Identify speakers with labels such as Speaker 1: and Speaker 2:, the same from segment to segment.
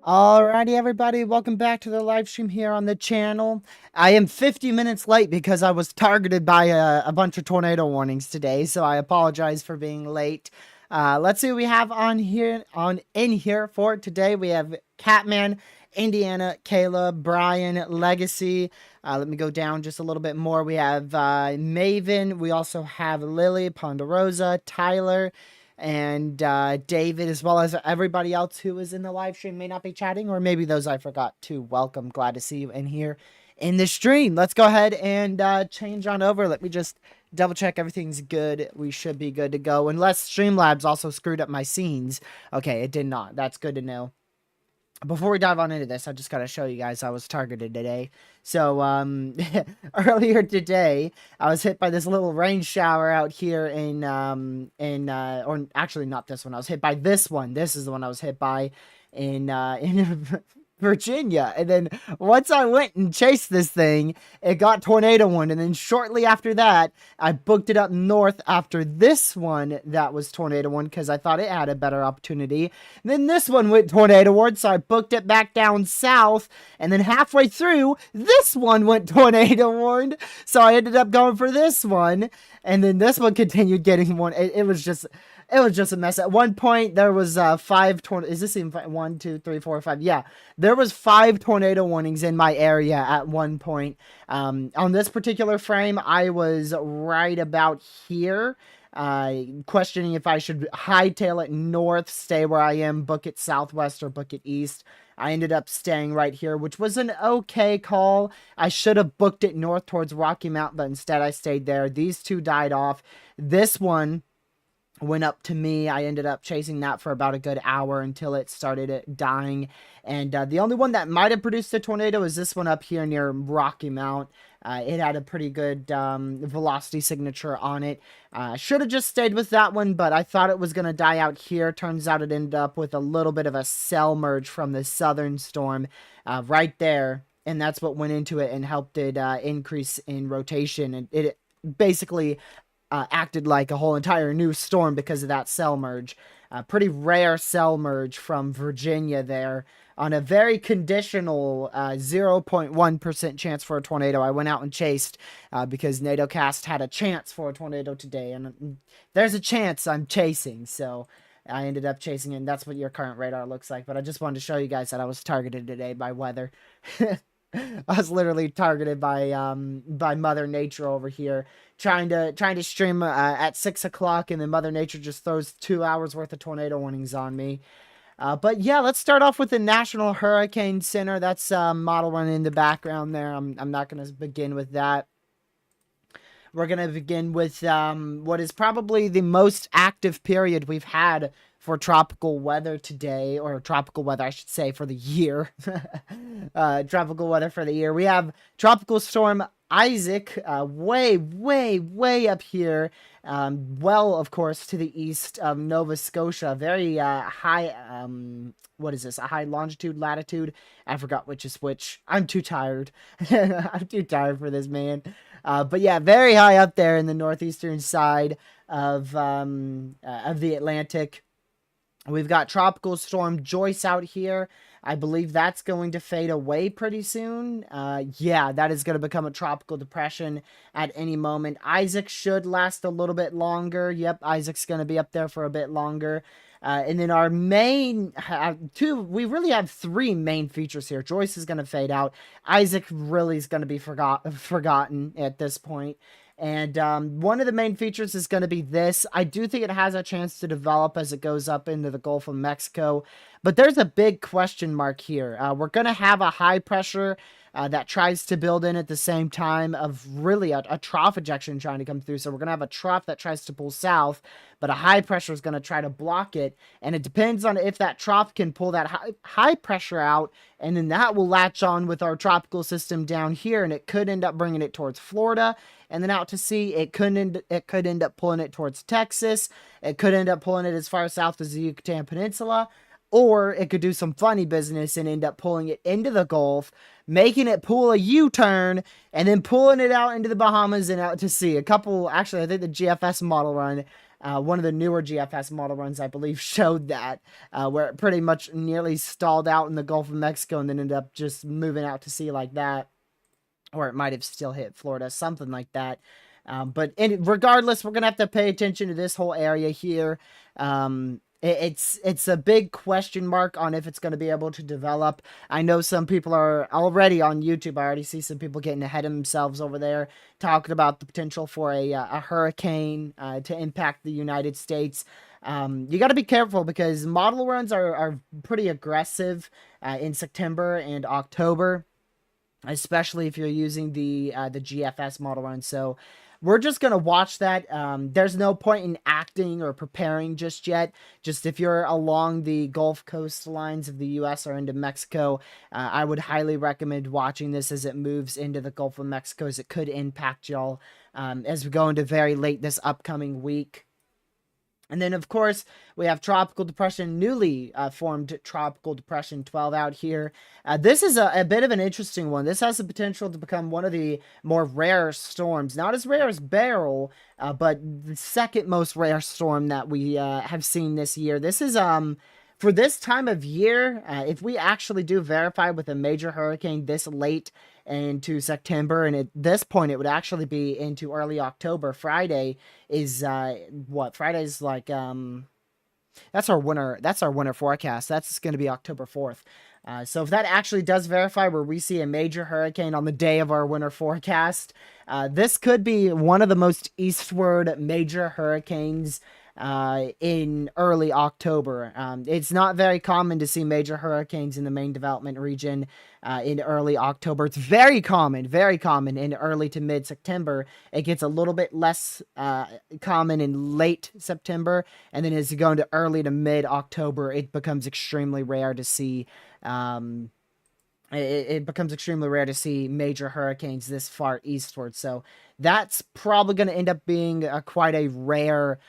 Speaker 1: Alrighty, everybody, welcome back to the live stream here on the channel. I am 50 minutes late because I was targeted by a bunch of tornado warnings today, so I apologize for being late. Let's see what we have in here for today. We have Catman, Indiana, Kayla, Brian, Legacy. Let me go down just a little bit more. We have Maven. We also have Lily, Ponderosa, Tyler, and David, as well as everybody else who is in the live stream may not be chatting, or maybe those I forgot to welcome. Glad to see you in here in the stream. Let's go ahead and change on over. Let me just double check everything's good. We should be good to go, unless Streamlabs also screwed up my scenes. Okay, it did not. That's good to know. Before we dive on into this, I just got to show you guys I was targeted today. So, earlier today, I was hit by this little rain shower out here or actually not this one. I was hit by this one. This is the one I was hit by in Virginia. And then once I went and chased this thing, it got tornado warned. And then shortly after that, I booked it up north after this one that was tornado warned because I thought it had a better opportunity. And then this one went tornado warned, so I booked it back down south. And then halfway through, this one went tornado warned, so I ended up going for this one. And then this one continued getting warned. It was just a mess. At one point, there was 5 tornadoes. Is this even 1, 2, 3, 4, 5? Yeah, there was 5 tornado warnings in my area at one point. On this particular frame, I was right about here, questioning if I should hightail it north, stay where I am, book it southwest, or book it east. I ended up staying right here, which was an okay call. I should have booked it north towards Rocky Mount, but instead I stayed there. These two died off. This one went up to me. I ended up chasing that for about a good hour until it started dying. And the only one that might have produced a tornado is this one up here near Rocky Mount. It had a pretty good velocity signature on it. Should have just stayed with that one, but I thought it was going to die out here. Turns out it ended up with a little bit of a cell merge from the southern storm right there. And that's what went into it and helped it increase in rotation. And it basically acted like a whole entire new storm because of that cell merge. Pretty rare cell merge from Virginia there on a very conditional 0.1% chance for a tornado. I went out and chased because NATOcast had a chance for a tornado today, and there's a chance I'm chasing, so I ended up chasing it, and that's what your current radar looks like. But I just wanted to show you guys that I was targeted today by weather. I was literally targeted by Mother Nature over here, trying to stream at 6 o'clock, and then Mother Nature just throws 2 hours worth of tornado warnings on me. But yeah, let's start off with the National Hurricane Center. That's model running in the background there. I'm not going to begin with that. We're going to begin with what is probably the most active period we've had for tropical weather today, or tropical weather, I should say, for the year. Tropical weather for the year. We have Tropical Storm Isaac, way, way, way up here. Well, of course, to the east of Nova Scotia. Very high, what is this? A high longitude, latitude? I forgot which is which. I'm too tired. I'm too tired for this, man. But yeah, very high up there in the northeastern side of the Atlantic. We've got Tropical Storm Joyce out here. I believe that's going to fade away pretty soon. Yeah, that is going to become a tropical depression at any moment. Isaac should last a little bit longer. Yep, Isaac's going to be up there for a bit longer. And then our main we really have three main features here. Joyce is going to fade out. Isaac really is going to be forgotten at this point. And one of the main features is going to be this. I do think it has a chance to develop as it goes up into the Gulf of Mexico. But there's a big question mark here. We're going to have a high pressure that tries to build in at the same time of really a trough ejection trying to come through. So we're going to have a trough that tries to pull south, but a high pressure is going to try to block it. And it depends on if that trough can pull that high pressure out, and then that will latch on with our tropical system down here, and it could end up bringing it towards Florida. And then out to sea, it could end up pulling it towards Texas. It could end up pulling it as far south as the Yucatan Peninsula. Or it could do some funny business and end up pulling it into the Gulf, making it pull a U-turn, and then pulling it out into the Bahamas and out to sea. Actually, I think the GFS model run, one of the newer GFS model runs, I believe, showed that, where it pretty much nearly stalled out in the Gulf of Mexico and then ended up just moving out to sea like that. Or it might have still hit Florida, something like that. But regardless, we're going to have to pay attention to this whole area here. It's a big question mark on if it's going to be able to develop. I know some people are already on YouTube. I already see some people getting ahead of themselves over there, talking about the potential for a hurricane to impact the United States. You got to be careful because model runs are pretty aggressive in September and October, especially if you're using the GFS model run. So we're just going to watch that. There's no point in acting or preparing just yet. Just if you're along the Gulf Coast lines of the U.S. or into Mexico, I would highly recommend watching this as it moves into the Gulf of Mexico, as it could impact y'all as we go into very late this upcoming week. And then, of course, we have Tropical Depression, newly formed Tropical Depression 12 out here. This is a bit of an interesting one. This has the potential to become one of the more rare storms. Not as rare as Beryl, but the second most rare storm that we have seen this year. This is, for this time of year, if we actually do verify with a major hurricane this late into September, and at this point it would actually be into early October. Friday is Friday's like that's our winter forecast. That's going to be October 4th. So if that actually does verify, where we see a major hurricane on the day of our winter forecast, this could be one of the most eastward major hurricanes in early October. It's not very common to see major hurricanes in the main development region in early October. It's very common in early to mid September. It gets a little bit less common in late September, and then as you go into early to mid October, it becomes extremely rare to see. It becomes extremely rare to see major hurricanes this far eastward. So that's probably going to end up being quite a rare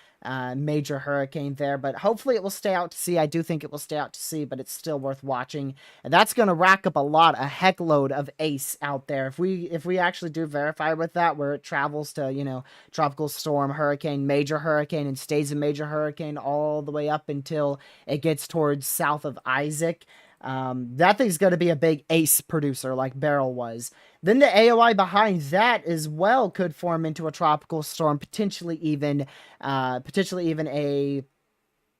Speaker 1: major hurricane there, but hopefully it will stay out to sea. I do think it will stay out to sea, but it's still worth watching, and that's going to rack up a heck load of ACE out there. If we actually do verify with that, where it travels to, tropical storm, hurricane, major hurricane, and stays a major hurricane all the way up until it gets towards south of Isaac, that thing's going to be a big ACE producer like Beryl was. Then the AOI behind that as well could form into a tropical storm, potentially even a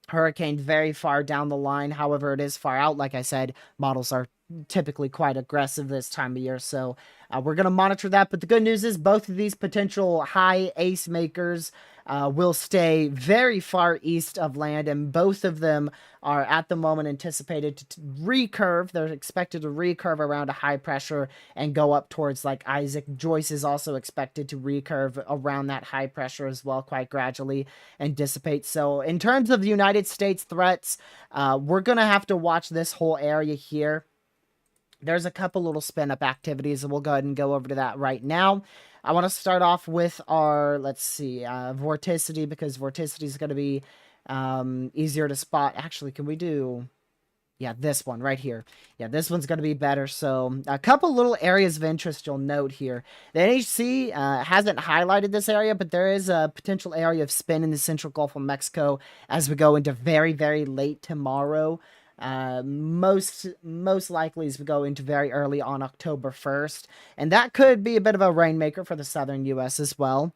Speaker 1: hurricane very far down the line. However, it is far out. Like I said, models are typically quite aggressive this time of year, so we're going to monitor that. But the good news is both of these potential high ACE makers will stay very far east of land, and both of them are at the moment anticipated to recurve. They're expected to recurve around a high pressure and go up towards like Isaac. Joyce is also expected to recurve around that high pressure as well, quite gradually, and dissipate. So in terms of the United States threats, we're going to have to watch this whole area here. There's a couple little spin up activities, and we'll go ahead and go over to that right now. I want to start off with our, let's see, vorticity, because vorticity is going to be easier to spot. Actually, can we do, yeah, this one right here. Yeah, this one's going to be better. So a couple little areas of interest you'll note here. The NHC hasn't highlighted this area, but there is a potential area of spin in the central Gulf of Mexico as we go into very, very late tomorrow. Most likely as we go into very early on October 1st. And that could be a bit of a rainmaker for the southern U.S. as well.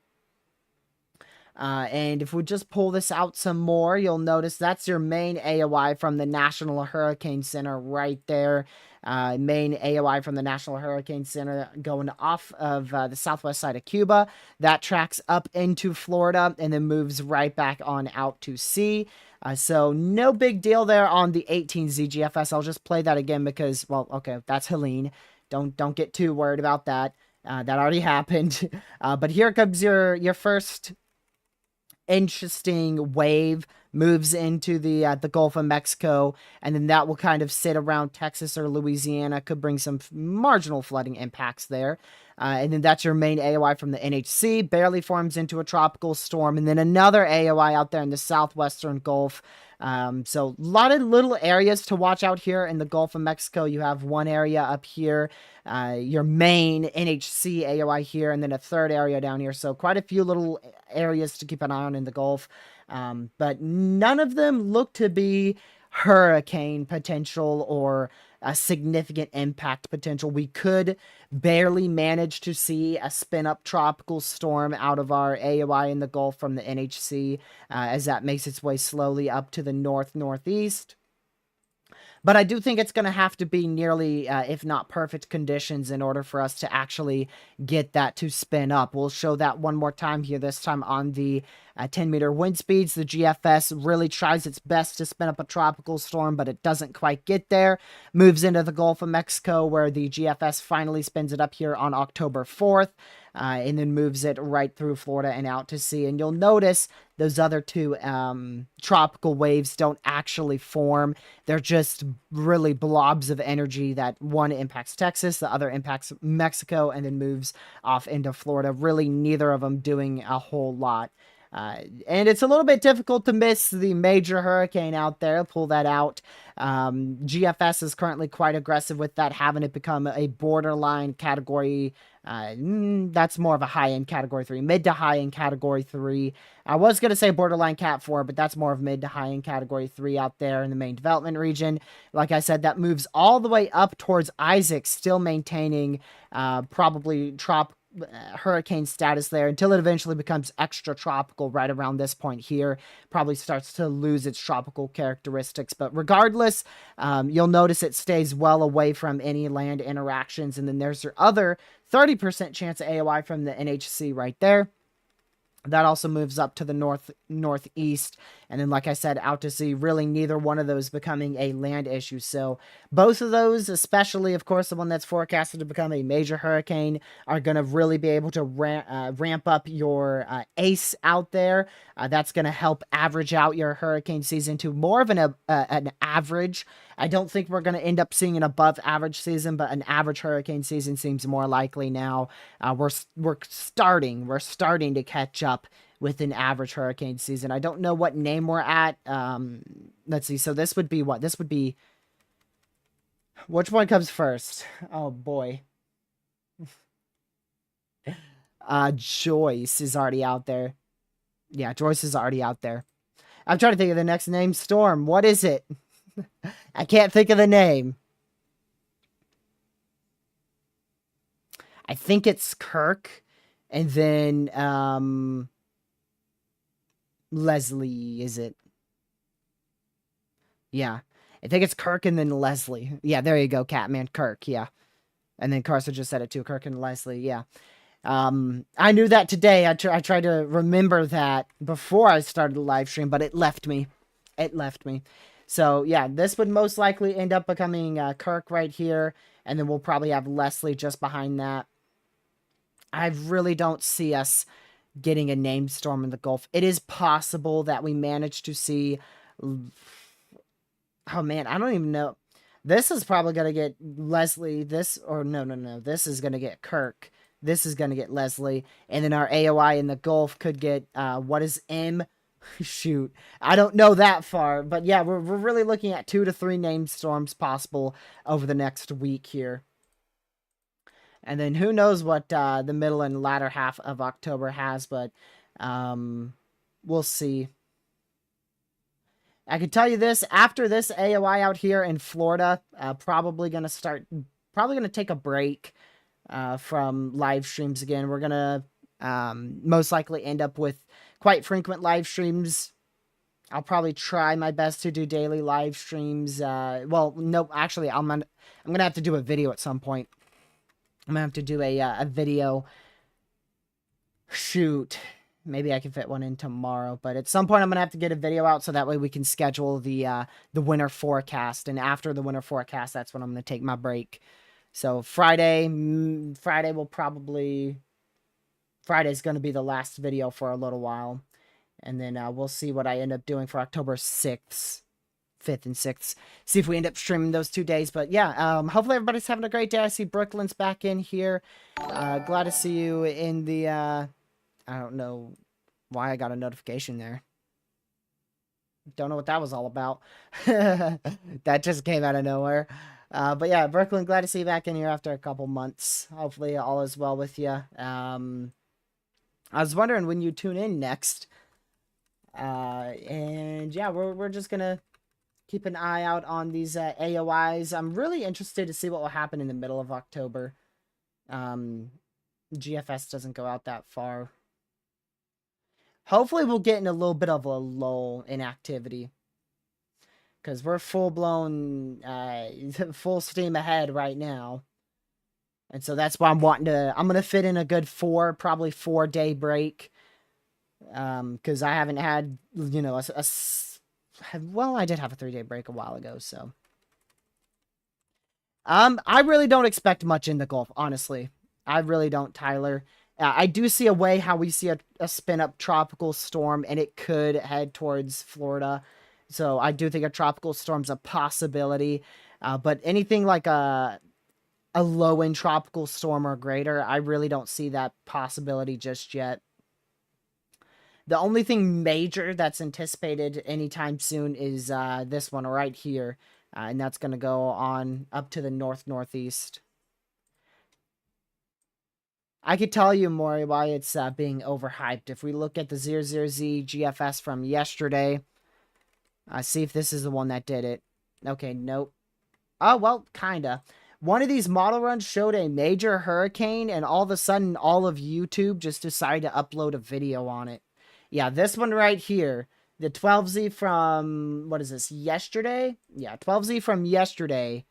Speaker 1: And if we just pull this out some more, you'll notice that's your main AOI from the National Hurricane Center right there. Main AOI from the National Hurricane Center going off of the southwest side of Cuba. That tracks up into Florida and then moves right back on out to sea. So no big deal there on the 18 ZGFS. I'll just play that again because, well, okay, that's Helen. Don't get too worried about that. That already happened. But here comes your first interesting wave, moves into the Gulf of Mexico, and then that will kind of sit around Texas or Louisiana. Could bring some marginal flooding impacts there. And then that's your main AOI from the NHC, barely forms into a tropical storm, and then another AOI out there in the southwestern Gulf. So a lot of little areas to watch out here in the Gulf of Mexico. You have one area up here, your main NHC AOI here, and then a third area down here. So quite a few little areas to keep an eye on in the Gulf. But none of them look to be hurricane potential or a significant impact potential. We could barely manage to see a spin-up tropical storm out of our AOI in the Gulf from the NHC as that makes its way slowly up to the northeast. But I do think it's going to have to be nearly, if not perfect conditions in order for us to actually get that to spin up. We'll show that one more time here, this time on the 10-meter wind speeds. The GFS really tries its best to spin up a tropical storm, but it doesn't quite get there. Moves into the Gulf of Mexico, where the GFS finally spins it up here on October 4th. And then moves it right through Florida and out to sea. And you'll notice those other two tropical waves don't actually form. They're just really blobs of energy that one impacts Texas, the other impacts Mexico, and then moves off into Florida. Really, neither of them doing a whole lot. And it's a little bit difficult to miss the major hurricane out there. Pull that out. GFS is currently quite aggressive with that, having it become a borderline category. That's more of a high-end category 3, mid to high-end category 3. I was going to say borderline cat 4, but that's more of mid to high-end category 3 out there in the main development region. Like I said, that moves all the way up towards Isaac, still maintaining probably hurricane status there until it eventually becomes extra tropical right around this point here. Probably starts to lose its tropical characteristics, but regardless, you'll notice it stays well away from any land interactions. And then there's your other 30% chance of AOI from the NHC right there. That also moves up to the northeast, and then, like I said, out to sea. Really, neither one of those becoming a land issue. So both of those, especially, of course, the one that's forecasted to become a major hurricane, are going to really be able to ramp up your ACE out there. That's going to help average out your hurricane season to more of an average. I don't think we're going to end up seeing an above average season, but an average hurricane season seems more likely now. We're starting to catch up with an average hurricane season. I don't know what name we're at. Let's see. So this would be what? This would be, which one comes first? Oh boy. Joyce is already out there. Yeah, Joyce is already out there. I'm trying to think of the next name. Storm. What is it? I can't think of the name. I think it's Kirk. And then, Leslie, is it? Yeah. I think it's Kirk and then Leslie. Yeah, there you go, Catman. Kirk, yeah. And then Carson just said it too. Kirk and Leslie, yeah. I knew that today. I tried to remember that before I started the live stream, but it left me. It left me. So yeah, this would most likely end up becoming Kirk right here, and then we'll probably have Leslie just behind that. I really don't see us getting a named storm in the Gulf. It is possible that we manage to see. Oh man, I don't even know. This is probably gonna get Leslie. This or no. This is gonna get Kirk. This is gonna get Leslie, and then our AOI in the Gulf could get what is M? Shoot, I don't know that far, but yeah, we're really looking at 2 to 3 named storms possible over the next week here. And then who knows what the middle and latter half of October has, but we'll see. I can tell you this, after this AOI out here in Florida, probably going to take a break from live streams again. We're going to most likely end up with quite frequent live streams. I'll probably try my best to do daily live streams. Well, no, actually, I'm going to have to do a video at some point. I'm going to have to do a video. Shoot. Maybe I can fit one in tomorrow, but at some point I'm gonna have to get a video out so that way we can schedule the winter forecast. And after the winter forecast, that's when I'm gonna take my break. So Friday's gonna be the last video for a little while, and then we'll see what I end up doing for October 6th, 5th, and 6th. See if we end up streaming those 2 days. But yeah, hopefully everybody's having a great day. I see Brooklyn's back in here. Glad to see you in the. I don't know why I got a notification there. Don't know what that was all about. That just came out of nowhere. But yeah, Brooklyn, glad to see you back in here after a couple months. Hopefully all is well with you. I was wondering when you tune in next. And yeah, we're just going to keep an eye out on these AOIs. I'm really interested to see what will happen in the middle of October. GFS doesn't go out that far. Hopefully we'll get in a little bit of a lull in activity. Because we're full-blown, full steam ahead right now. And so that's why I'm going to fit in a good probably 4-day break. Because I haven't had, well, I did have a 3-day break a while ago, so. I really don't expect much in the Gulf, honestly. I really don't, Tyler. I do see a way how we see a spin-up tropical storm, and it could head towards Florida. So I do think a tropical storm's a possibility. But anything like a low-end tropical storm or greater, I really don't see that possibility just yet. The only thing major that's anticipated anytime soon is this one right here. And that's going to go on up to the northeast. I could tell you more why it's being overhyped. If we look at the 00Z GFS from yesterday, see if this is the one that did it. Okay, nope. Oh, well, kinda. One of these model runs showed a major hurricane, and all of a sudden, all of YouTube just decided to upload a video on it. Yeah, this one right here. The 12Z from, what is this, yesterday? Yeah, 12Z from yesterday.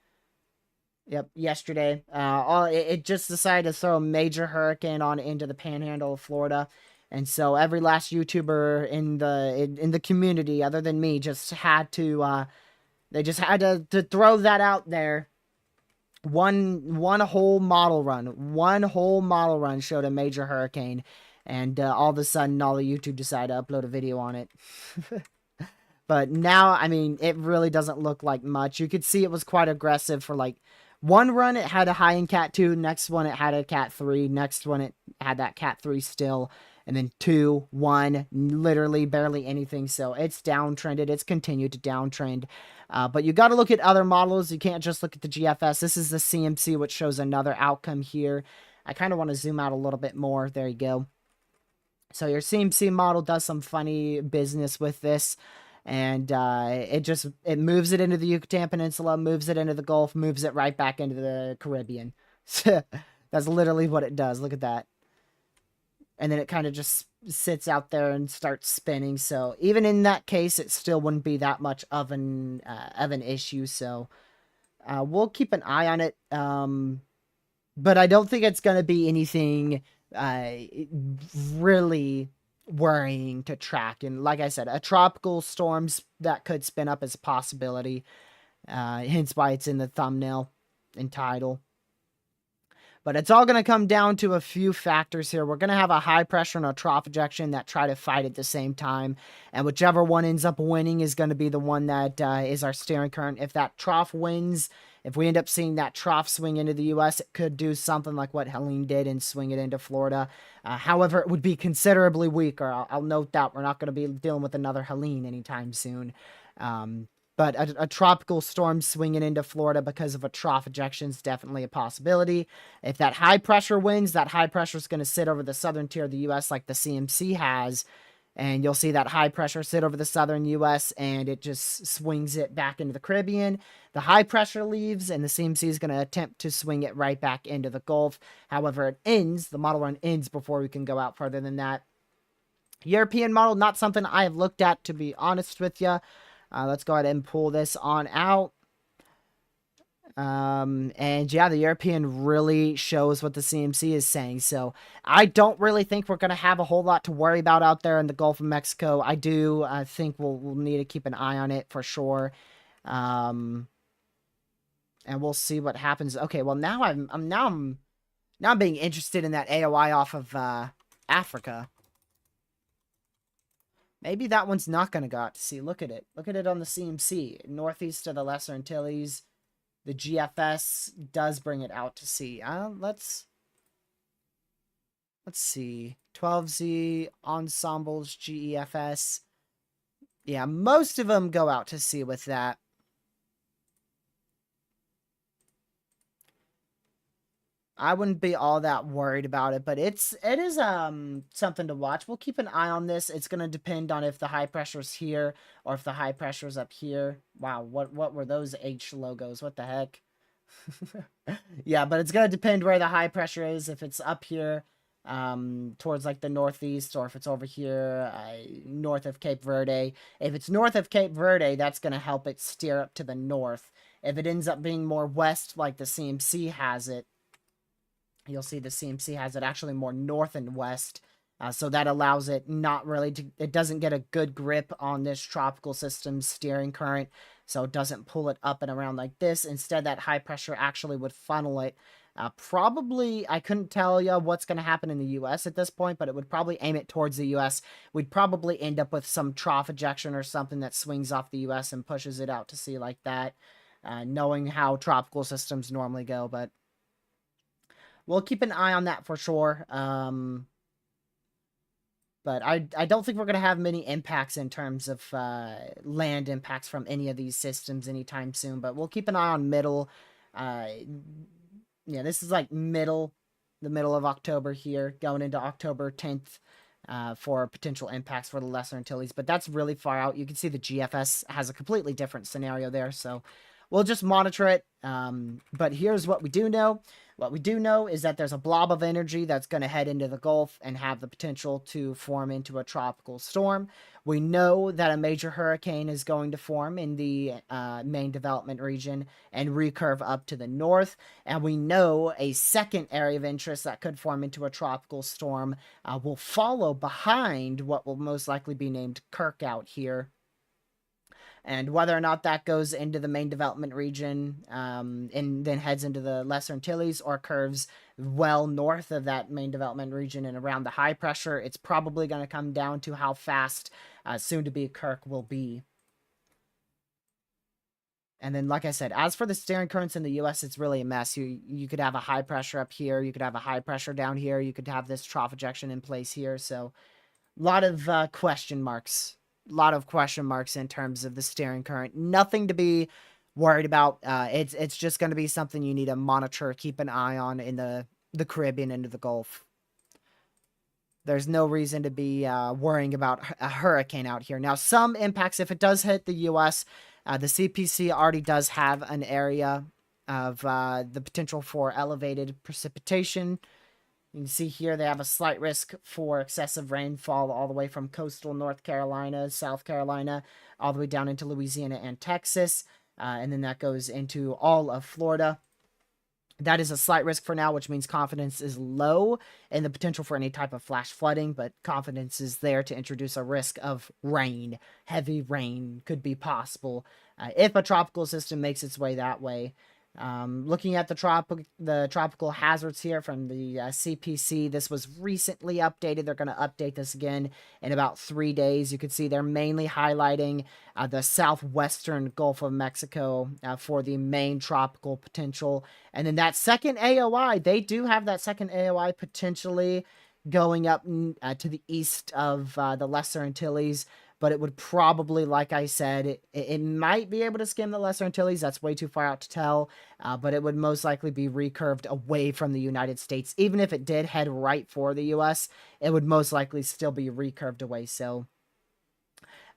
Speaker 1: Yep, yesterday. It just decided to throw a major hurricane into the panhandle of Florida. And so every last YouTuber in the community, other than me, just had to, they just had to throw that out there. One whole model run showed a major hurricane. And all of a sudden, all of YouTube decided to upload a video on it. But now, I mean, it really doesn't look like much. You could see it was quite aggressive for like one run. It had a high in Cat 2. Next one, it had a Cat 3. Next one, it had that Cat 3 still. And then 2, 1, literally barely anything. So it's downtrended. It's continued to downtrend. But you got to look at other models. You can't just look at the GFS. This is the CMC, which shows another outcome here. I kind of want to zoom out a little bit more. There you go. So your CMC model does some funny business with this, and it moves it into the Yucatan Peninsula, moves it into the Gulf, moves it right back into the Caribbean. That's literally what it does. Look at that. And then it kind of just sits out there and starts spinning. So even in that case, it still wouldn't be that much of an issue. So we'll keep an eye on it. But I don't think it's going to be anything really worrying to track. And like I said, a tropical storms that could spin up as a possibility. Hence why it's in the thumbnail and title. But it's all going to come down to a few factors here. We're going to have a high pressure and a trough ejection that try to fight at the same time. And whichever one ends up winning is going to be the one that is our steering current. If that trough wins, if we end up seeing that trough swing into the U.S., it could do something like what Helen did and swing it into Florida. However, it would be considerably weaker. I'll note that we're not going to be dealing with another Helen anytime soon. But a tropical storm swinging into Florida because of a trough ejection is definitely a possibility. If that high pressure wins, that high pressure is going to sit over the southern tier of the U.S. like the CMC has. And you'll see that high pressure sit over the southern U.S. and it just swings it back into the Caribbean. The high pressure leaves and the CMC is going to attempt to swing it right back into the Gulf. However, it ends, the model run ends before we can go out further than that. European model, not something I have looked at, to be honest with you. Let's go ahead and pull this on out. And yeah, the European really shows what the CMC is saying. So I don't really think we're going to have a whole lot to worry about out there in the Gulf of Mexico. I do think we'll need to keep an eye on it for sure. And we'll see what happens. Okay, well now I'm being interested in that AOI off of Africa. Maybe that one's not going to go out to sea. Look at it. Look at it on the CMC. Northeast of the Lesser Antilles. The GFS does bring it out to sea. Let's see. 12Z, ensembles, GEFS. Yeah, most of them go out to sea with that. I wouldn't be all that worried about it, but it is something to watch. We'll keep an eye on this. It's going to depend on if the high pressure is here or if the high pressure is up here. Wow, what were those H logos? What the heck? Yeah, but it's going to depend where the high pressure is. If it's up here towards like the northeast, or if it's over here north of Cape Verde. If it's north of Cape Verde, that's going to help it steer up to the north. If it ends up being more west like the CMC has it, you'll see the CMC has it actually more north and west. So that allows it not really to, it doesn't get a good grip on this tropical system's steering current. So it doesn't pull it up and around like this. Instead, that high pressure actually would funnel it. Probably, I couldn't tell you what's going to happen in the U.S. at this point, but it would probably aim it towards the U.S. We'd probably end up with some trough ejection or something that swings off the U.S. and pushes it out to sea like that, knowing how tropical systems normally go. But we'll keep an eye on that for sure. But I don't think we're going to have many impacts in terms of land impacts from any of these systems anytime soon. But we'll keep an eye on middle. Yeah, this is like the middle of October here, going into October 10th for potential impacts for the Lesser Antilles. But that's really far out. You can see the GFS has a completely different scenario there. So we'll just monitor it. But here's what we do know. What we do know is that there's a blob of energy that's going to head into the Gulf and have the potential to form into a tropical storm. We know that a major hurricane is going to form in the main development region and recurve up to the north. And we know a second area of interest that could form into a tropical storm will follow behind what will most likely be named Kirk out here. And whether or not that goes into the main development region and then heads into the Lesser Antilles or curves well north of that main development region and around the high pressure, it's probably going to come down to how fast soon-to-be Kirk will be. And then, like I said, as for the steering currents in the U.S., it's really a mess. You could have a high pressure up here. You could have a high pressure down here. You could have this trough ejection in place here. So a lot of question marks. A lot of question marks in terms of the steering current. Nothing to be worried about. It's just going to be something you need to monitor, keep an eye on in the Caribbean and the Gulf. There's no reason to be worrying about a hurricane out here. Now, some impacts, if it does hit the U.S., the CPC already does have an area of the potential for elevated precipitation. You can see here they have a slight risk for excessive rainfall all the way from coastal North Carolina, South Carolina, all the way down into Louisiana and Texas. And then that goes into all of Florida. That is a slight risk for now, which means confidence is low and the potential for any type of flash flooding, but confidence is there to introduce a risk of rain. Heavy rain could be possible if a tropical system makes its way that way. Looking at the tropical hazards here from the CPC, this was recently updated. They're going to update this again in about 3 days. You can see they're mainly highlighting the southwestern Gulf of Mexico for the main tropical potential. And then that second AOI, they do have that second AOI potentially going up to the east of the Lesser Antilles, but it would probably, like I said, it might be able to skim the Lesser Antilles. That's way too far out to tell, but it would most likely be recurved away from the United States. Even if it did head right for the U.S., it would most likely still be recurved away. So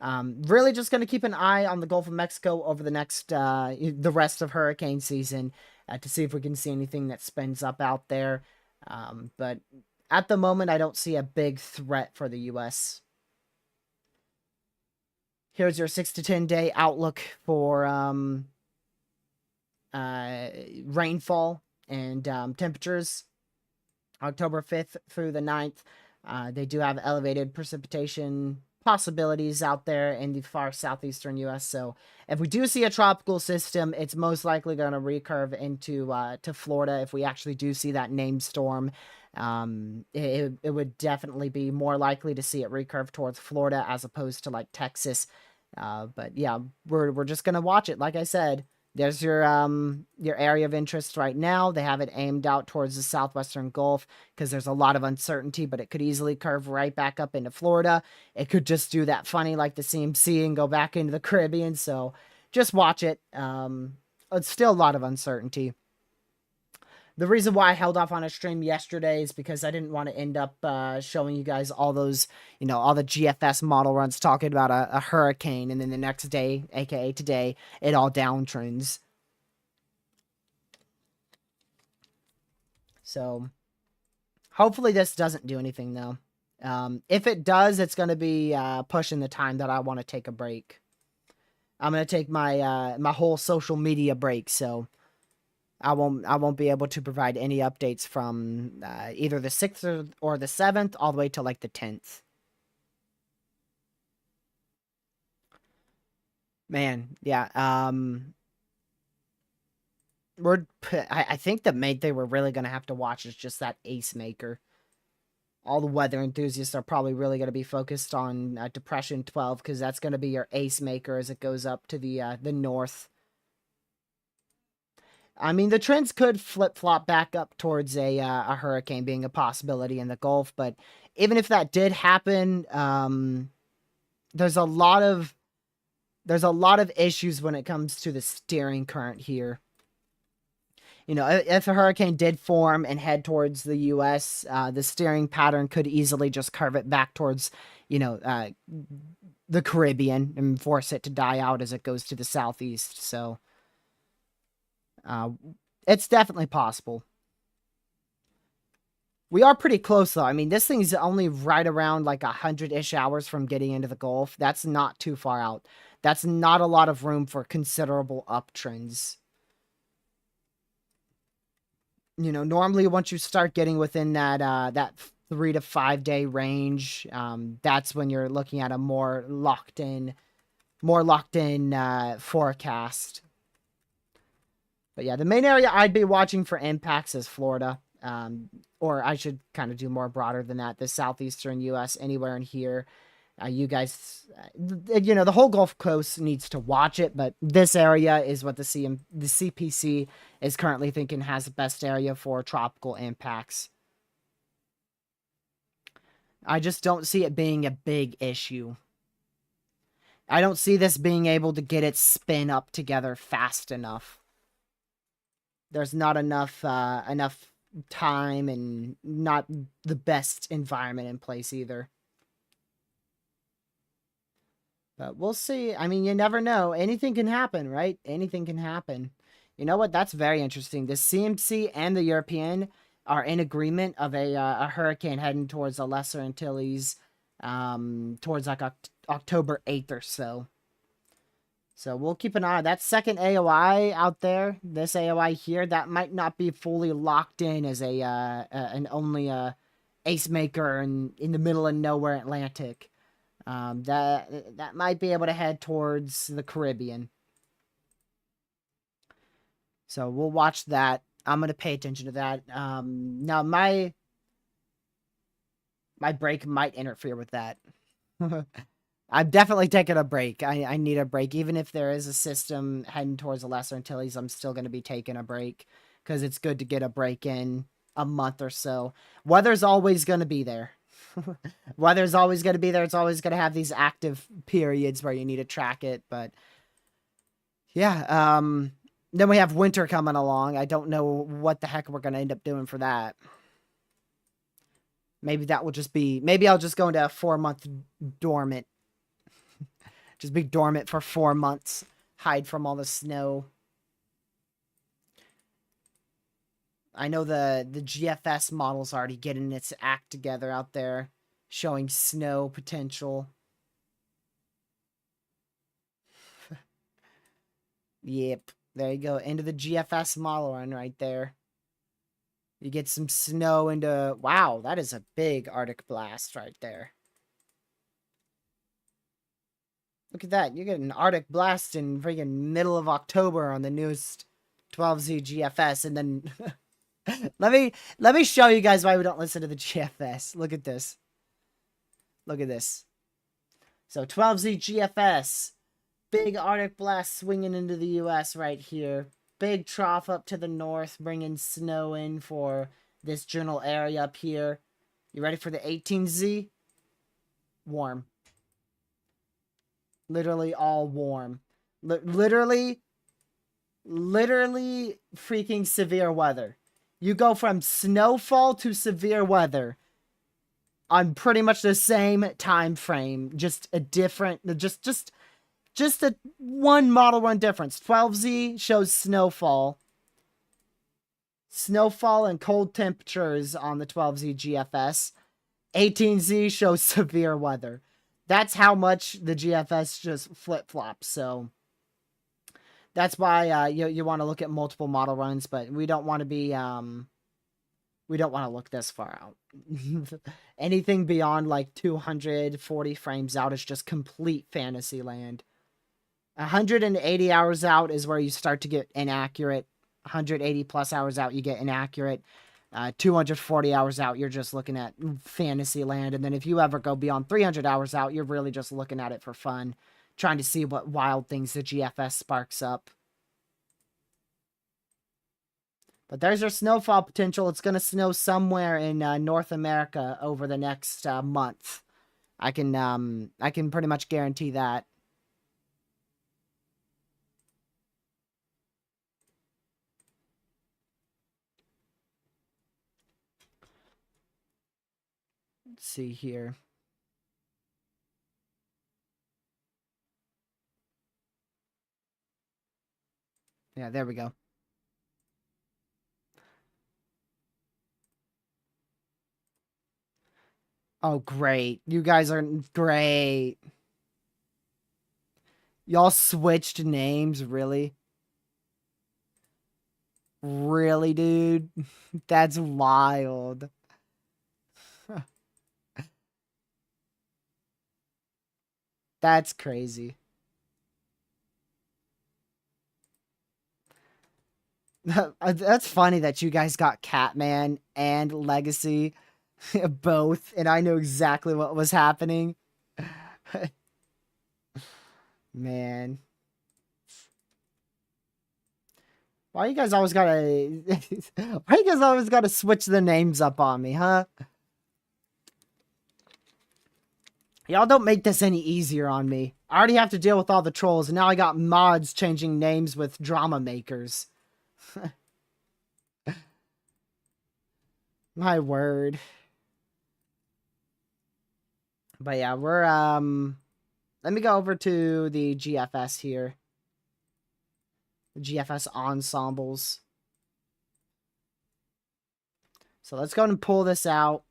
Speaker 1: really just going to keep an eye on the Gulf of Mexico over the next, the rest of hurricane season to see if we can see anything that spins up out there. But at the moment, I don't see a big threat for the U.S. Here's your 6 to 10 day outlook for rainfall and temperatures. October 5th through the 9th. They do have elevated precipitation possibilities out there in the far southeastern U.S. So if we do see a tropical system, it's most likely going to recurve into to Florida. If we actually do see that named storm, it would definitely be more likely to see it recurve towards Florida as opposed to like Texas. But yeah, we're just gonna watch it. Like I said, there's your area of interest right now. They have it aimed out towards the southwestern Gulf because there's a lot of uncertainty, but it could easily curve right back up into Florida. It could just do that funny like the CMC and go back into the Caribbean. So just watch it. It's still a lot of uncertainty. The reason why I held off on a stream yesterday is because I didn't want to end up showing you guys all those, all the GFS model runs talking about a hurricane, and then the next day, aka today, it all downtrends. So, hopefully this doesn't do anything, though. If it does, it's going to be pushing the time that I want to take a break. I'm going to take my my whole social media break, so I won't be able to provide any updates from either the 6th or the 7th all the way to like the 10th. Man, yeah. I think the main thing we're really gonna have to watch is just that ace maker. All the weather enthusiasts are probably really going to be focused on Depression 12 because that's going to be your ace maker as it goes up to the north. I mean, the trends could flip-flop back up towards a hurricane being a possibility in the Gulf, but even if that did happen, there's a lot of issues when it comes to the steering current here. If a hurricane did form and head towards the U.S., the steering pattern could easily just curve it back towards, the Caribbean and force it to die out as it goes to the southeast. So it's definitely possible. We are pretty close, though. I mean, this thing's only right around like 100-ish hours from getting into the Gulf. That's not too far out. That's not a lot of room for considerable uptrends. Normally once you start getting within that 3 to 5 day range, that's when you're looking at a more locked in forecast. But yeah, the main area I'd be watching for impacts is Florida. Or I should kind of do more broader than that. The southeastern U.S., anywhere in here. You guys, the whole Gulf Coast needs to watch it, but this area is what the CPC is currently thinking has the best area for tropical impacts. I just don't see it being a big issue. I don't see this being able to get its spin up together fast enough. There's not enough time and not the best environment in place either. But we'll see. I mean, you never know. Anything can happen, right? Anything can happen. You know what? That's very interesting. The CMC and the European are in agreement of a hurricane heading towards the Lesser Antilles towards like October 8th or so. So we'll keep an eye on that second AOI out there. This AOI here, that might not be fully locked in as an only ace maker in the middle of nowhere Atlantic. That might be able to head towards the Caribbean. So we'll watch that. I'm gonna pay attention to that. Now my break might interfere with that. I'm definitely taking a break. I need a break. Even if there is a system heading towards the Lesser Antilles, I'm still going to be taking a break because it's good to get a break in a month or so. Weather's always going to be there. Weather's always going to be there. It's always going to have these active periods where you need to track it. But yeah, then we have winter coming along. I don't know what the heck we're going to end up doing for that. Maybe that will just be, maybe I'll just go into a 4-month dormant. Just be dormant for 4 months. Hide from all the snow. I know the GFS model's already getting its act together out there. Showing snow potential. Yep. There you go. Into the GFS model run right there. You get some snow into... Wow, that is a big Arctic blast right there. Look at that. You get an Arctic blast in freaking middle of October on the newest 12Z GFS. And then let me show you guys why we don't listen to the GFS. Look at this. Look at this. So 12Z GFS. Big Arctic blast swinging into the US right here. Big trough up to the north, bringing snow in for this general area up here. You ready for the 18Z? Warm. Literally all warm. Literally freaking severe weather. You go from snowfall to severe weather on pretty much the same time frame. Just a different, just a one model run difference. 12Z shows snowfall. Snowfall and cold temperatures on the 12Z GFS. 18Z shows severe weather. That's how much the GFS just flip-flops. So that's why you want to look at multiple model runs, but we don't want to be we don't want to look this far out. Anything beyond like 240 frames out is just complete fantasy land. 180 hours out is where you start to get inaccurate. 180 plus hours out, you get inaccurate. 240 hours out, you're just looking at fantasy land. And then if you ever go beyond 300 hours out, you're really just looking at it for fun. Trying to see what wild things the GFS sparks up. But there's your snowfall potential. It's going to snow somewhere in North America over the next month. I can pretty much guarantee that. Let's see here. Yeah, there we go. Oh, great. You guys are great. Y'all switched names, really? Really, dude? That's wild. That's crazy. That's funny that you guys got Catman and Legacy both, and I knew exactly what was happening. Man. Why you guys always gotta... Why you guys always gotta switch the names up on me, huh? Y'all don't make this any easier on me. I already have to deal with all the trolls, and now I got mods changing names with drama makers. My word. But yeah, we're, let me go over to the GFS here. The GFS ensembles. So let's go and pull this out.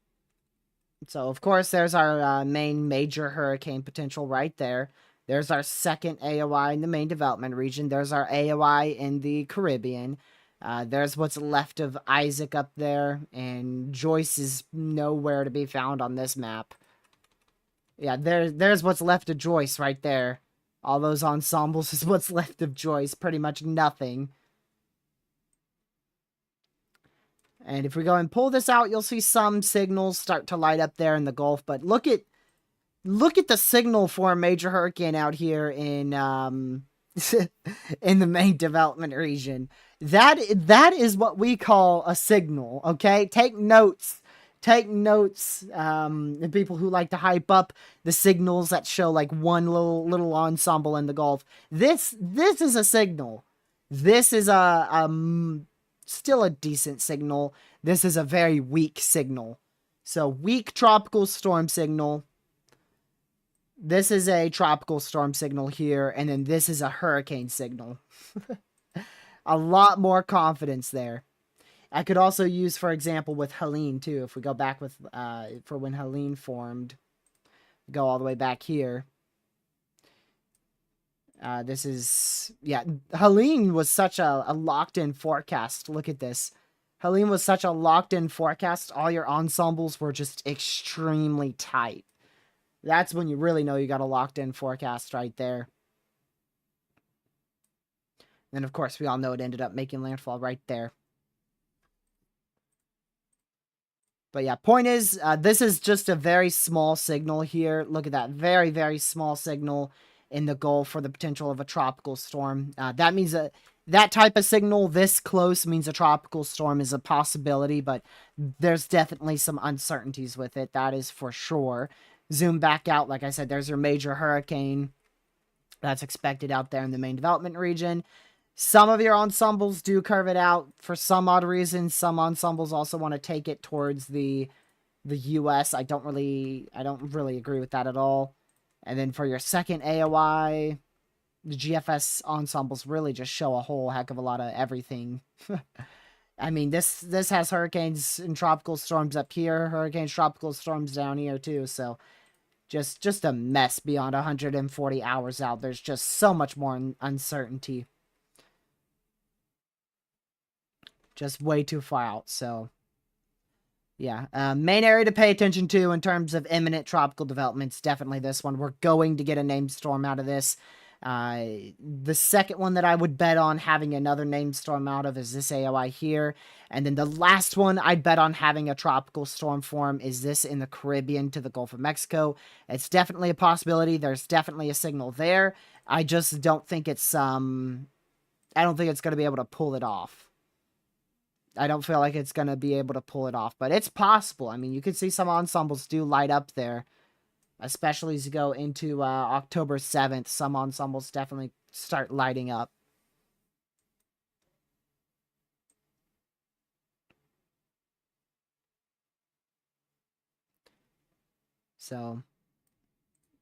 Speaker 1: So, of course, there's our main major hurricane potential right there. There's our second AOI in the main development region. There's our AOI in the Caribbean. There's what's left of Isaac up there, and Joyce is nowhere to be found on this map. Yeah, there's what's left of Joyce right there. All those ensembles is what's left of Joyce. Pretty much nothing. And if we go and pull this out, you'll see some signals start to light up there in the Gulf. But look at the signal for a major hurricane out here in in the main development region. That is what we call a signal. Okay, take notes. Take notes. The people who like to hype up the signals that show like one little ensemble in the Gulf. This is a signal. This is still a decent signal. This is a very weak signal. So weak tropical storm signal. This is a tropical storm signal here, and then this is a hurricane signal. A lot more confidence there. I could also use, for example, with Helen too. If we go back with for when Helen formed, go all the way back here. This is, yeah, Helen was such a locked-in forecast. Look at this. Helen was such a locked-in forecast. All your ensembles were just extremely tight. That's when you really know you got a locked-in forecast right there. And of course, we all know it ended up making landfall right there. But yeah, point is, this is just a very small signal here. Look at that. Very, very small signal in the Gulf for the potential of a tropical storm. That means that type of signal this close means a tropical storm is a possibility, but there's definitely some uncertainties with it. That is for sure. Zoom back out. Like I said, there's your major hurricane that's expected out there in the main development region. Some of your ensembles do curve it out for some odd reason. Some ensembles also want to take it towards the US. I don't really agree with that at all. And then for your second AOI, the GFS ensembles really just show a whole heck of a lot of everything. I mean, this has hurricanes and tropical storms up here, hurricanes, tropical storms down here too. So just a mess beyond 140 hours out. There's just so much more uncertainty. Just way too far out. So yeah, main area to pay attention to in terms of imminent tropical developments, definitely this one. We're going to get a named storm out of this. The second one that I would bet on having another named storm out of is this AOI here. And then the last one I'd bet on having a tropical storm form is this in the Caribbean to the Gulf of Mexico. It's definitely a possibility. There's definitely a signal there. I just don't think it's, I don't think it's going to be able to pull it off. I don't feel like it's going to be able to pull it off, but it's possible. I mean, you can see some ensembles do light up there, especially as you go into October 7th. Some ensembles definitely start lighting up. So,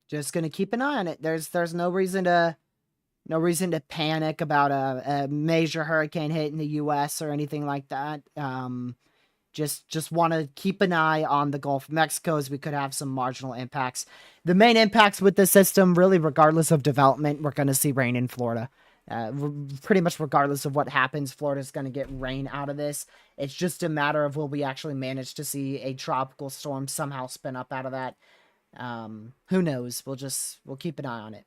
Speaker 1: just going to keep an eye on it. There's no reason to panic about a major hurricane hitting the U.S. or anything like that. Just want to keep an eye on the Gulf of Mexico, as we could have some marginal impacts. The main impacts with the system, really, regardless of development, we're going to see rain in Florida. Pretty much regardless of what happens, Florida's going to get rain out of this. It's just a matter of will we actually manage to see a tropical storm somehow spin up out of that. Who knows? We'll keep an eye on it.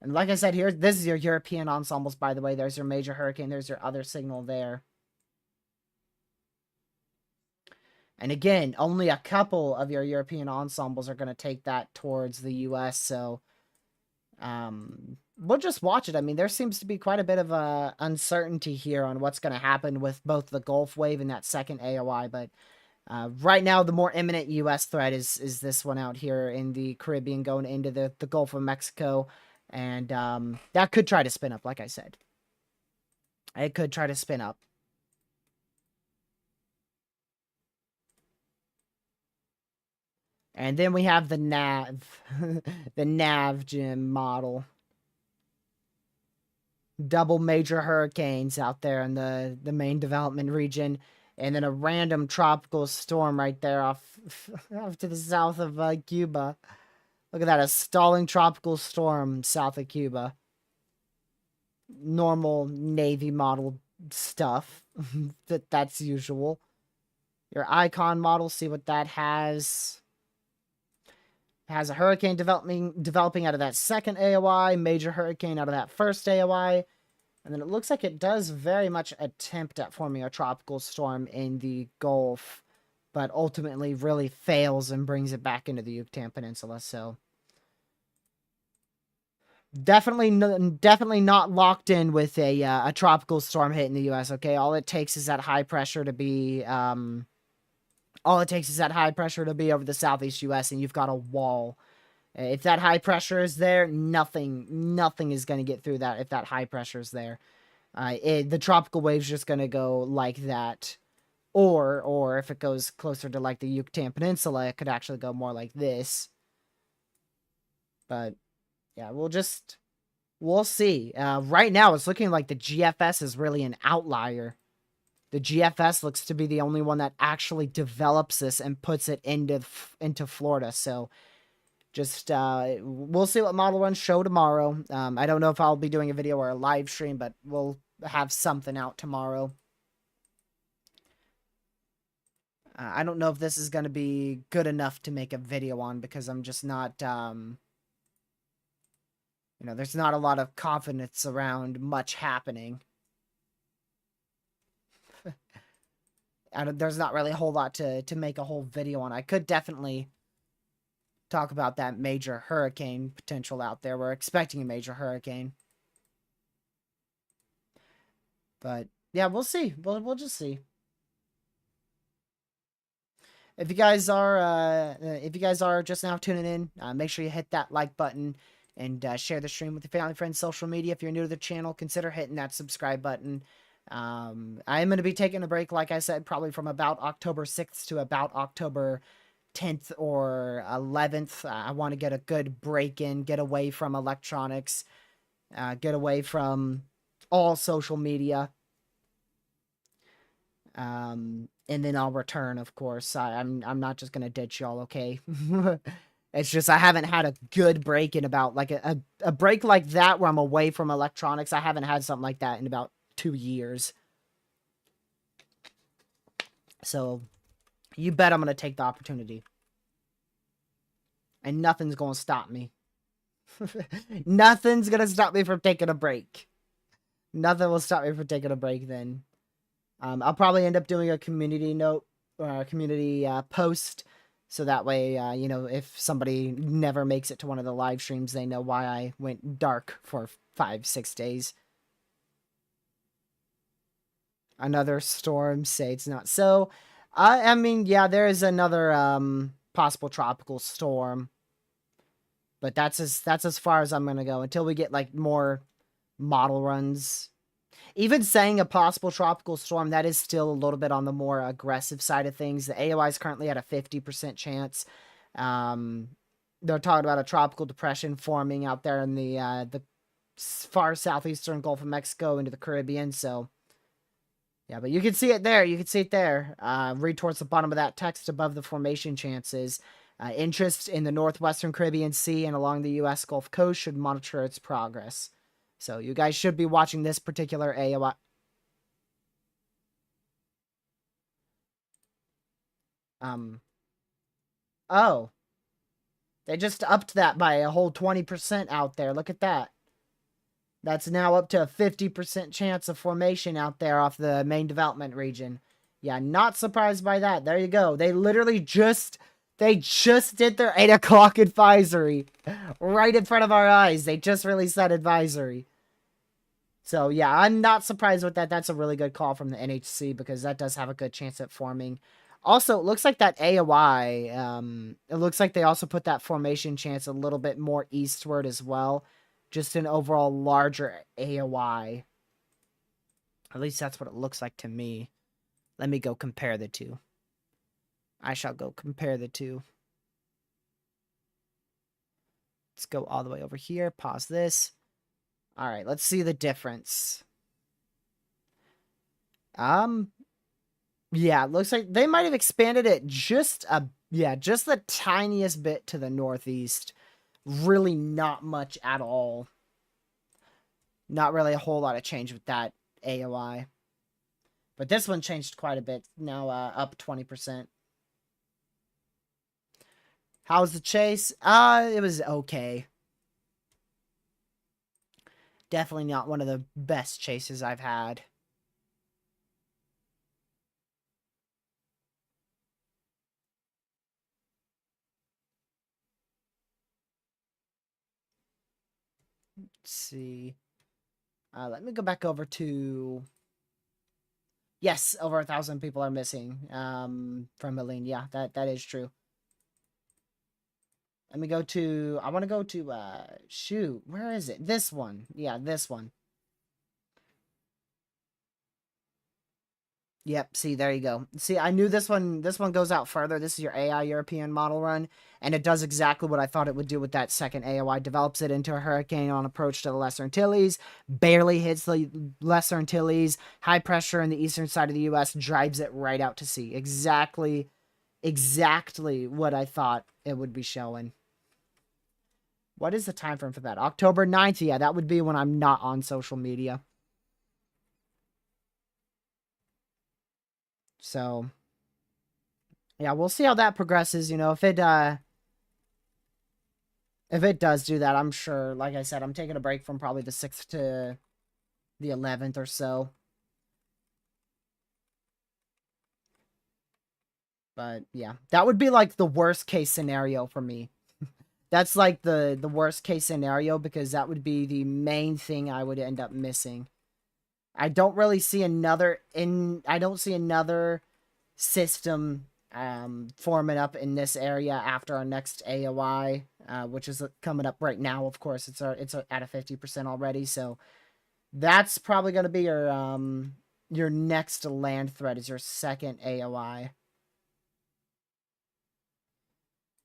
Speaker 1: And like I said here, this is your European ensembles, by the way. There's your major hurricane. There's your other signal there. And again, only a couple of your European ensembles are going to take that towards the U.S., so we'll just watch it. I mean, there seems to be quite a bit of uncertainty here on what's going to happen with both the Gulf wave and that second AOI, but right now, the more imminent U.S. threat is this one out here in the Caribbean going into the Gulf of Mexico. And that could try to spin up, like I said. It could try to spin up. And then we have the nav. The nav gym model. Double major hurricanes out there in the main development region. And then a random tropical storm right there off to the south of Cuba. Look at that, a stalling tropical storm south of Cuba. Normal Navy model stuff. That's usual. Your icon model, see what that has. Has a hurricane developing out of that second AOI, major hurricane out of that first AOI. And then it looks like it does very much attempt at forming a tropical storm in the Gulf, but ultimately really fails and brings it back into the Yucatan Peninsula. So definitely not locked in with a tropical storm hit in the U.S. Okay, all it takes is that high pressure to be over the southeast U.S. and you've got a wall. If that high pressure is there, nothing is going to get through that. If that high pressure is there, the tropical wave's just going to go like that. Or if it goes closer to like the Yucatan Peninsula, it could actually go more like this. But yeah, we'll see. Right now, it's looking like the GFS is really an outlier. The GFS looks to be the only one that actually develops this and puts it into Florida. So just we'll see what model runs show tomorrow. I don't know if I'll be doing a video or a live stream, but we'll have something out tomorrow. I don't know if this is going to be good enough to make a video on because I'm just not, there's not a lot of confidence around much happening. There's not really a whole lot to make a whole video on. I could definitely talk about that major hurricane potential out there. We're expecting a major hurricane. But yeah, we'll see. We'll just see. If you guys are just now tuning in, make sure you hit that like button and share the stream with your family, friends, social media. If you're new to the channel, consider hitting that subscribe button. I am going to be taking a break, like I said, probably from about October 6th to about October 10th or 11th. I want to get a good break in, get away from electronics, get away from all social media. And then I'll return, of course. I'm not just gonna ditch y'all, okay? It's just I haven't had a good break in about like a break like that where I'm away from electronics. I haven't had something like that in about 2 years. So you bet I'm gonna take the opportunity. And nothing's gonna stop me. Nothing's gonna stop me from taking a break. Nothing will stop me from taking a break then. I'll probably end up doing a community note or a community post. So that way, if somebody never makes it to one of the live streams, they know why I went dark for 5-6 days. Another storm, say it's not so. I mean, yeah, there is another possible tropical storm. But that's as far as I'm going to go until we get like more model runs. Even saying a possible tropical storm, that is still a little bit on the more aggressive side of things. The AOI is currently at a 50% chance. They're talking about a tropical depression forming out there in the far southeastern Gulf of Mexico into the Caribbean. So, yeah, but you can see it there. You can see it there. Read towards the bottom of that text above the formation chances. Interest in the northwestern Caribbean Sea and along the U.S. Gulf Coast should monitor its progress. So you guys should be watching this particular AOI. Oh. They just upped that by a whole 20% out there. Look at that. That's now up to a 50% chance of formation out there off the main development region. Yeah, not surprised by that. There you go. They literally just did their 8 o'clock advisory right in front of our eyes. They just released that advisory. So, yeah, I'm not surprised with that. That's a really good call from the NHC because that does have a good chance at forming. Also, it looks like that AOI, it looks like they also put that formation chance a little bit more eastward as well. Just an overall larger AOI. At least that's what it looks like to me. Let me go compare the two. I shall go compare the two. Let's go all the way over here. Pause this. All right, let's see the difference. Yeah, it looks like they might have expanded it just the tiniest bit to the northeast. really not much at all. Not really a whole lot of change with that AOI. But this one changed quite a bit. Now up 20%. How's the chase? It was okay. Definitely not one of the best chases I've had. Let's see. Let me go back over to... Yes, over 1,000 people are missing from Helene. Yeah, that is true. Let me go to... I want to go to... shoot, where is it? This one. Yeah, this one. Yep, see, there you go. See, I knew this one goes out further. This is your AI European model run, and it does exactly what I thought it would do with that second AOI. Develops it into a hurricane on approach to the Lesser Antilles, barely hits the Lesser Antilles, high pressure in the eastern side of the US, drives it right out to sea. Exactly what I thought it would be showing. What is the time frame for that? October 9th? Yeah, that would be when I'm not on social media. So, yeah, we'll see how that progresses. You know, if it does do that, I'm sure, like I said, I'm taking a break from probably the 6th to the 11th or so. But yeah, that would be like the worst case scenario for me. That's like the worst case scenario, because that would be the main thing I would end up missing. I don't really see another system forming up in this area after our next AOI, which is coming up right now. Of course, it's at a 50% already, so that's probably going to be your next land threat is your second AOI.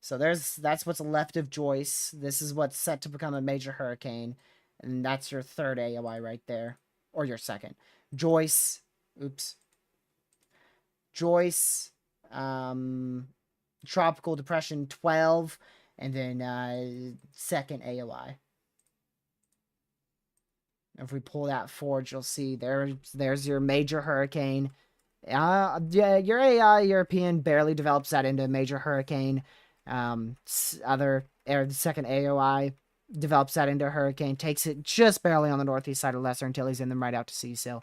Speaker 1: So that's what's left of Joyce. This is what's set to become a major hurricane, and that's your third AOI right there, or your second. Joyce, oops. Joyce, Tropical Depression 12, and then second AOI. If we pull that forward, you'll see there's your major hurricane. Yeah, your AI European barely develops that into a major hurricane. The second AOI develops that into a hurricane, takes it just barely on the northeast side of Lesser Antilles, and then right out to sea. So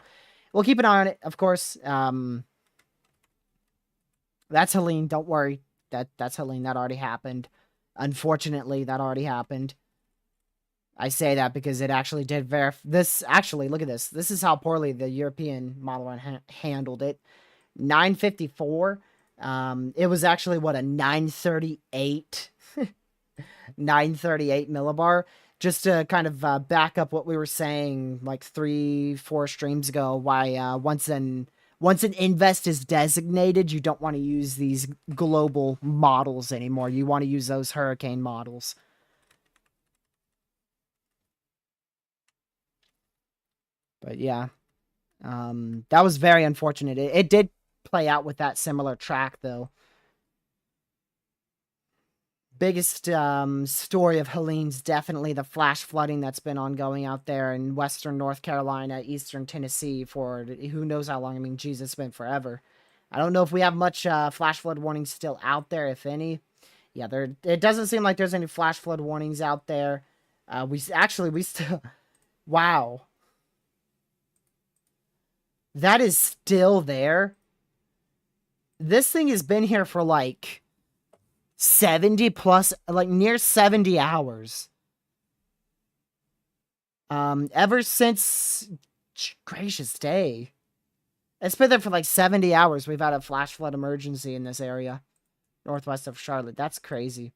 Speaker 1: we'll keep an eye on it, of course. That's Helene. Don't worry. That's Helene. That already happened. Unfortunately, that already happened. I say that because it actually did this. Actually, look at this. This is how poorly the European model run handled it. 954. It was actually what, a 938 938 millibar. Just to kind of back up what we were saying like 3-4 streams ago, why once an invest is designated, you don't want to use these global models anymore. You want to use those hurricane models. But yeah, that was very unfortunate. It did play out with that similar track, though. Biggest story of Helene's definitely the flash flooding that's been ongoing out there in western North Carolina, eastern Tennessee for who knows how long. I mean, Jesus, it's been forever. I don't know if we have much flash flood warnings still out there, if any. Yeah, it doesn't seem like there's any flash flood warnings out there. We still... Wow. That is still there. This thing has been here for like 70 plus, like near 70 hours. Ever since gracious day. It's been there for like 70 hours. We've had a flash flood emergency in this area, northwest of Charlotte. That's crazy.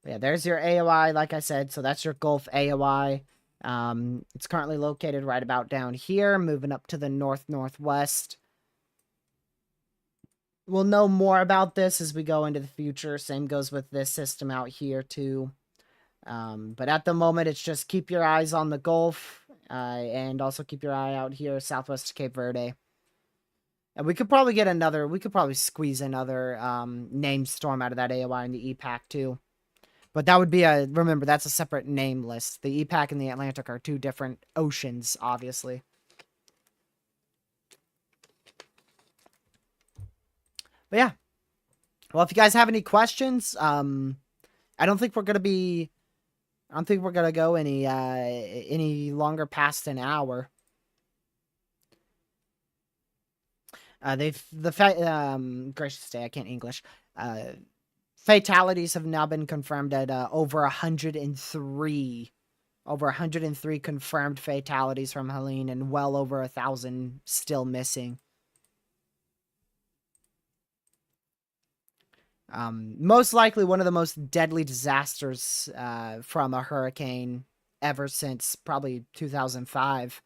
Speaker 1: But yeah, there's your AOI, like I said. So that's your Gulf AOI. It's currently located right about down here, moving up to the northwest. We'll know more about this as we go into the future. Same goes with this system out here too. But at the moment, it's just keep your eyes on the Gulf, and also keep your eye out here southwest of Cape Verde. And we could probably get another, we could probably squeeze another name storm out of that AOI in the E-Pack too. But that would be remember, that's a separate name list. The E-Pack and the Atlantic are two different oceans, obviously. But yeah. Well, if you guys have any questions, I don't think we're gonna be, I don't think we're gonna go any longer past an hour. Gracious day, I can't English. Fatalities have now been confirmed at over 103. Over 103 confirmed fatalities from Helen and well over 1,000 still missing. Most likely one of the most deadly disasters from a hurricane ever since probably 2005.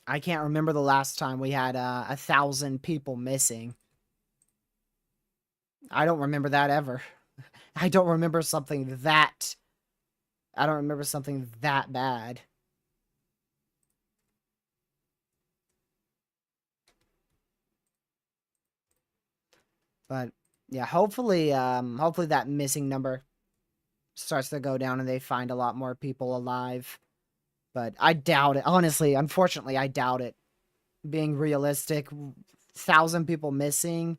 Speaker 1: I can't remember the last time we had 1,000 people missing. I don't remember that ever. I don't remember something that... I don't remember something that bad. But yeah, hopefully that missing number starts to go down and they find a lot more people alive. But I doubt it. Honestly, unfortunately, I doubt it. Being realistic, 1,000 people missing.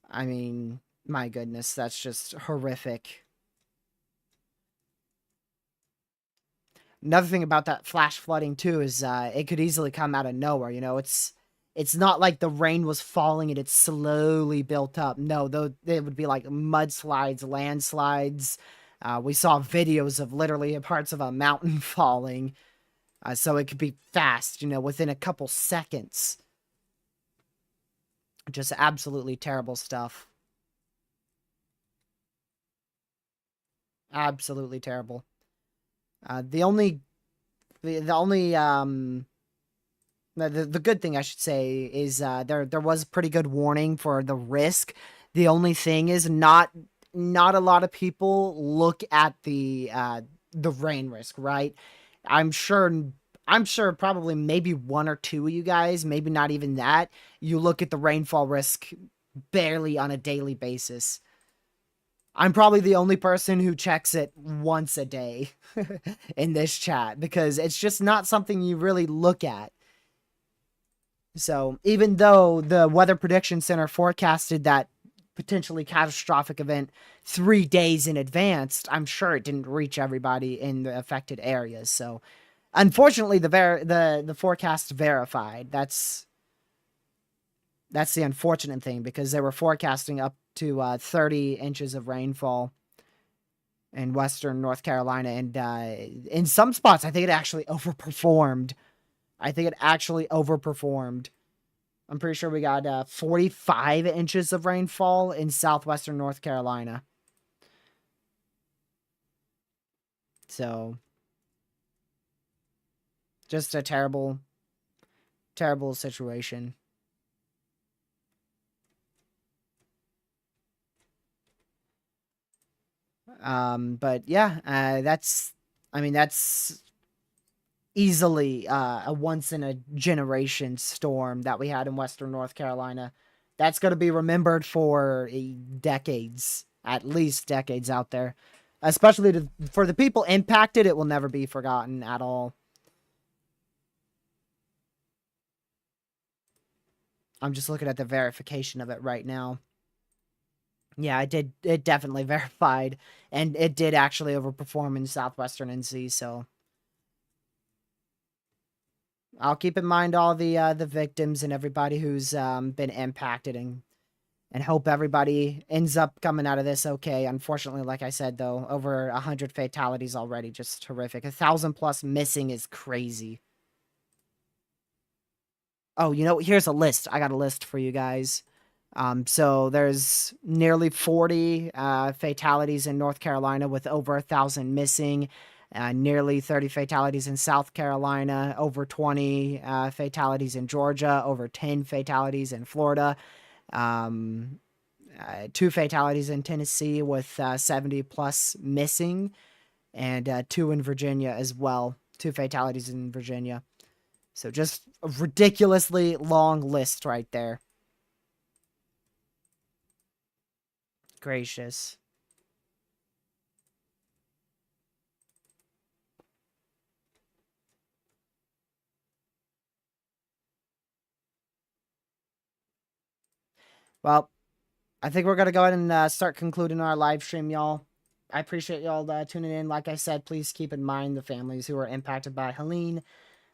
Speaker 1: I mean, my goodness, that's just horrific. Another thing about that flash flooding too is it could easily come out of nowhere. You know, it's not like the rain was falling and it slowly built up. No, though it would be like mudslides, landslides. We saw videos of literally parts of a mountain falling. So it could be fast, you know, within a couple seconds. Just absolutely terrible stuff. Absolutely terrible. The only the good thing I should say is there was pretty good warning for the risk. The only thing is not a lot of people look at the rain risk, right? I'm sure probably maybe one or two of you guys, maybe not even that, you look at the rainfall risk barely on a daily basis. I'm probably the only person who checks it once a day in this chat because it's just not something you really look at. So even though the Weather Prediction Center forecasted that potentially catastrophic event 3 days in advance, I'm sure it didn't reach everybody in the affected areas. So unfortunately, the forecast verified. That's the unfortunate thing because they were forecasting up to 30 inches of rainfall in western North Carolina. And in some spots, I think it actually overperformed. I'm pretty sure we got 45 inches of rainfall in southwestern North Carolina. So, just a terrible, terrible situation. But yeah, that's easily a once in a generation storm that we had in western North Carolina. That's going to be remembered for decades, at least decades out there. Especially for the people impacted, it will never be forgotten at all. I'm just looking at the verification of it right now. Yeah, it definitely verified, and it did actually overperform in southwestern NC, so I'll keep in mind all the victims and everybody who's been impacted, and hope everybody ends up coming out of this okay. Unfortunately, like I said, though, over 100 fatalities already, just horrific. 1,000 plus missing is crazy. Oh, you know, here's a list. I got a list for you guys. So there's nearly 40 fatalities in North Carolina with over 1,000 missing. Nearly 30 fatalities in South Carolina, over 20 fatalities in Georgia, over 10 fatalities in Florida, 2 fatalities in Tennessee with 70 plus missing, and 2 in Virginia as well. 2 fatalities in Virginia. So just a ridiculously long list right there. Gracious. Well, I think we're gonna go ahead and start concluding our live stream, y'all. I appreciate y'all tuning in. Like I said, please keep in mind the families who are impacted by Helene.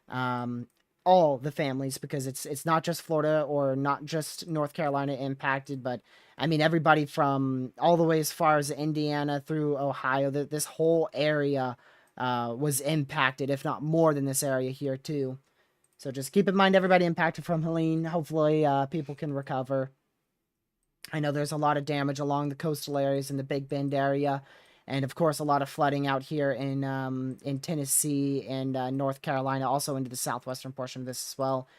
Speaker 1: Um, all the families, because it's not just Florida or not just North Carolina impacted, but I mean everybody from all the way as far as Indiana through Ohio. That this whole area was impacted, if not more than this area here too. So just keep in mind everybody impacted from Helene. Hopefully, people can recover. I know there's a lot of damage along the coastal areas in the Big Bend area, and of course a lot of flooding out here in Tennessee and North Carolina, also into the southwestern portion of this as well.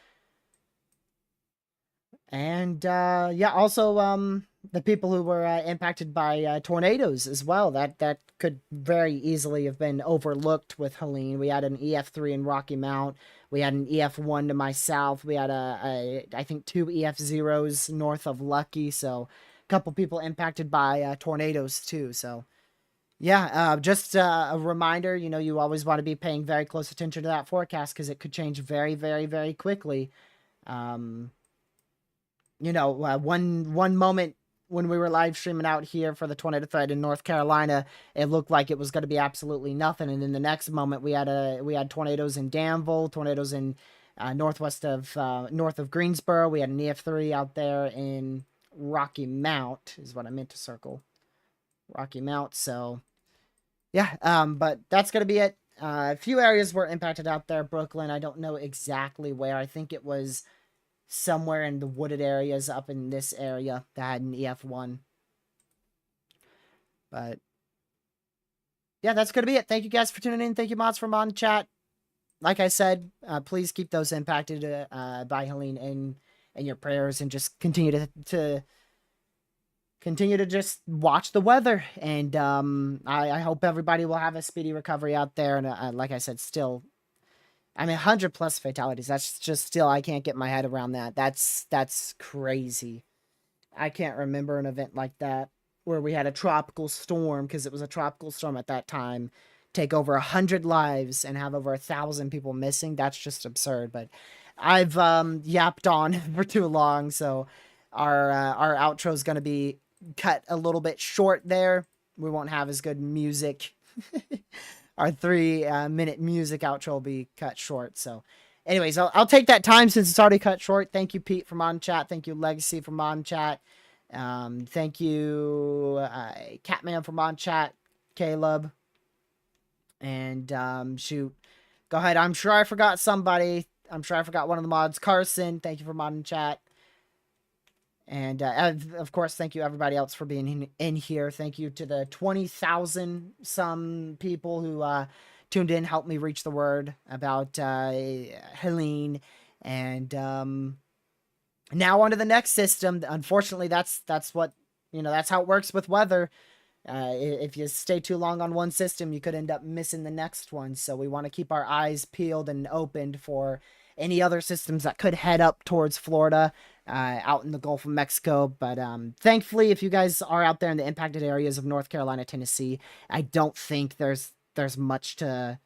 Speaker 1: And yeah, also the people who were impacted by tornadoes as well. That could very easily have been overlooked with Helene. We had an EF3 in Rocky Mount. We had an EF1 to my south. We had I think two EF0s north of Lucky. So a couple people impacted by tornadoes too. So yeah, just a reminder. You know, you always want to be paying very close attention to that forecast because it could change very, very, very quickly. Um, you know, one moment when we were live streaming out here for the tornado threat in North Carolina, it looked like it was going to be absolutely nothing, and in the next moment we had tornadoes in Danville, tornadoes in north of Greensboro. We had an EF3 out there in Rocky Mount, is what I meant to circle, Rocky Mount. So yeah, but that's gonna be it. A few areas were impacted out there. Brooklyn, I don't know exactly where. I think it was somewhere in the wooded areas up in this area that had an EF1. But yeah, that's going to be it. Thank you guys for tuning in. Thank you, mods, from on chat. Like I said, please keep those impacted by Helene in your prayers, and just continue to just watch the weather. And I hope everybody will have a speedy recovery out there. And like I said, still, I mean, 100 plus fatalities. That's just still, I can't get my head around that. That's crazy. I can't remember an event like that where we had a tropical storm, because it was a tropical storm at that time, take over 100 lives and have over 1,000 people missing. That's just absurd. But I've yapped on for too long, so our outro is going to be cut a little bit short there. We won't have as good music. Our 3 minute music outro will be cut short. So anyways, I'll take that time since it's already cut short. Thank you, Pete, from on chat. Thank you, Legacy, from on chat. Thank you, Catman, from on chat. Caleb. And shoot, go ahead. I'm sure I forgot somebody. I'm sure I forgot one of the mods. Carson, thank you for modding chat. And of course, thank you everybody else for being in here. Thank you to the 20,000 some people who tuned in, helped me reach the word about Helene. And now on to the next system. Unfortunately, that's what, you know, that's how it works with weather. If you stay too long on one system, you could end up missing the next one. So we want to keep our eyes peeled and opened for any other systems that could head up towards Florida, out in the Gulf of Mexico. But thankfully, if you guys are out there in the impacted areas of North Carolina, Tennessee, I don't think there's much to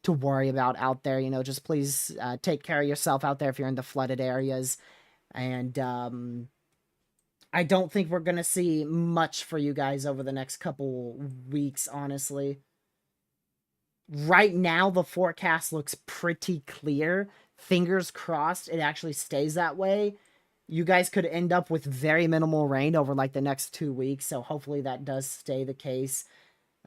Speaker 1: worry about out there. You know, just please take care of yourself out there if you're in the flooded areas. And I don't think we're gonna see much for you guys over the next couple weeks, honestly. Right now, the forecast looks pretty clear. Fingers crossed it actually stays that way. You guys could end up with very minimal rain over like the next 2 weeks, so hopefully that does stay the case.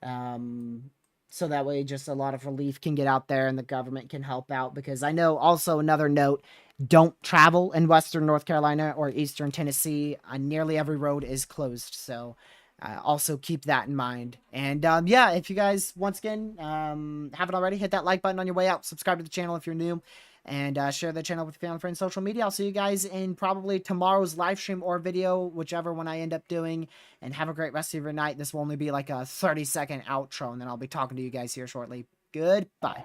Speaker 1: So that way just a lot of relief can get out there and the government can help out. Because I know, also another note, don't travel in western North Carolina or eastern Tennessee. Nearly every road is closed, so also keep that in mind. And yeah, if you guys, once again, haven't already, hit that like button on your way out, subscribe to the channel if you're new, and share the channel with your family, friends, social media. I'll see you guys in probably tomorrow's live stream or video, whichever one I end up doing. And have a great rest of your night. This will only be like a 30-second outro, and then I'll be talking to you guys here shortly. Goodbye.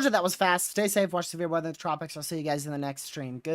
Speaker 1: told you that was fast. Stay safe, watch severe weather in the tropics. I'll see you guys in the next stream. Good.